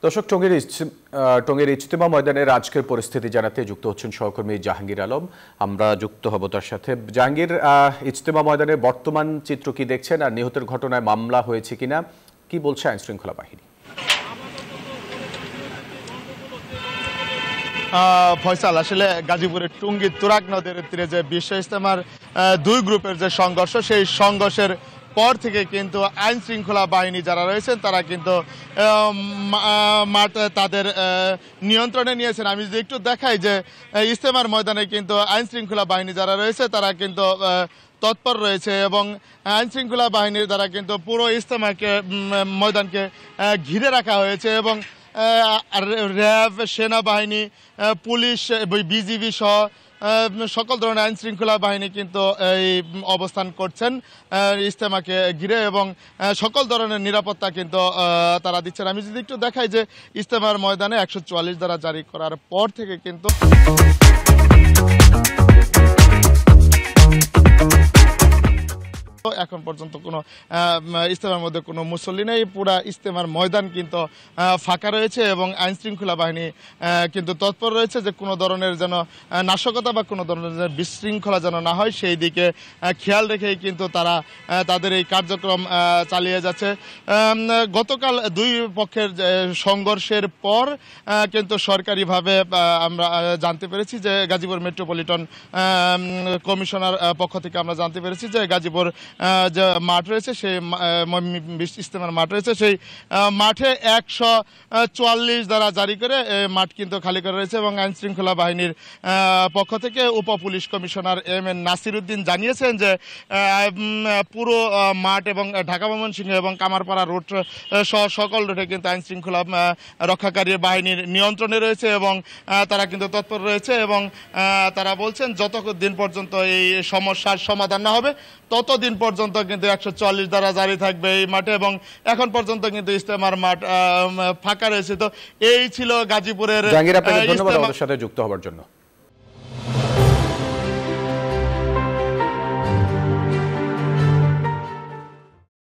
দর্শক, টঙ্গীর ইজতেমা ময়দানের আজকের পরিস্থিতি জানাতে যুক্ত হচ্ছেন সহকর্মী জাহাঙ্গীর আলম। আমরা যুক্ত হব তার সাথে। জাহাঙ্গীর, ইজতেমা ময়দানের বর্তমান চিত্র কি দেখছেন, আর নিহতের ঘটনায় মামলা হয়েছে কিনা, কি বলছে আইন শৃঙ্খলা বাহিনী? ফয়সাল, আসলে গাজীপুরের টঙ্গীর তুরাগ নদের তীরে যে বিশ্ব ইজতেমার দুই গ্রুপের যে সংঘর্ষ, সেই সংঘর্ষের পর থেকে কিন্তু আইন শৃঙ্খলা বাহিনী যারা রয়েছেন তারা কিন্তু মাঠ তাদের নিয়ন্ত্রণে নিয়েছেন। আমি যদি একটু দেখাই যে ইজতেমার ময়দানে কিন্তু আইন শৃঙ্খলা বাহিনী যারা রয়েছে তারা কিন্তু তৎপর রয়েছে এবং আইন শৃঙ্খলা বাহিনীর দ্বারা কিন্তু পুরো ইজতেমাকে ময়দানকে ঘিরে রাখা হয়েছে এবং র্যাব, সেনাবাহিনী, পুলিশ, বিজিবি সহ সকল ধরনের আইন শৃঙ্খলা বাহিনী কিন্তু এই অবস্থান করছেন ইজতেমাকে ঘিরে এবং সকল ধরনের নিরাপত্তা কিন্তু তারা দিচ্ছেন। আমি যদি একটু দেখাই যে ইজতেমার ময়দানে 144 ধারা জারি করার পর থেকে কিন্তু এখন পর্যন্ত কোনো ইজতেমার মধ্যে কোনো মুসল্লি নেই। পুরা ইজতেমার ময়দান কিন্তু ফাঁকা রয়েছে এবং আইন শৃঙ্খলা বাহিনী কিন্তু তৎপর রয়েছে যে কোনো ধরনের যেন নাশকতা বা কোনো ধরনের বিশৃঙ্খলা যেন না হয়, সেই দিকে খেয়াল রেখেই কিন্তু তারা তাদের এই কার্যক্রম চালিয়ে যাচ্ছে। গতকাল দুই পক্ষের সংঘর্ষের পর কিন্তু সরকারিভাবে আমরা জানতে পেরেছি যে গাজীপুর মেট্রোপলিটন কমিশনার পক্ষ থেকে আমরা জানতে পেরেছি যে গাজীপুর যে মাঠ রয়েছে, সেই ইজতেমার মাঠ রয়েছে, সেই মাঠে 144 ধারা জারি করে মাঠ কিন্তু খালি করা রয়েছে এবং আইন শৃঙ্খলা বাহিনীর পক্ষ থেকে উপ police commissioner MN. Nasir Uddin জানিয়েছেন যে পুরো মাঠ এবং ঢাকা ময়মনসিংহ এবং কামারপাড়া রুট সহ সকল রুটে কিন্তু আইন শৃঙ্খলা রক্ষাকারী বাহিনীর নিয়ন্ত্রণে রয়েছে এবং তারা কিন্তু তৎপর রয়েছে এবং তারা বলছেন যতদিন পর্যন্ত এই সমস্যার সমাধান না হবে ততদিন পর্যন্ত কিন্তু 144 ধারা জারি থাকবে এই মাঠে এবং এখন পর্যন্ত কিন্তু ইজতেমার মাঠ ফাঁকা রয়েছে। তো এই ছিল গাজীপুরের। জাহাঙ্গীর, আপনাকে ধন্যবাদ আমাদের সাথে যুক্ত হওয়ার জন্য।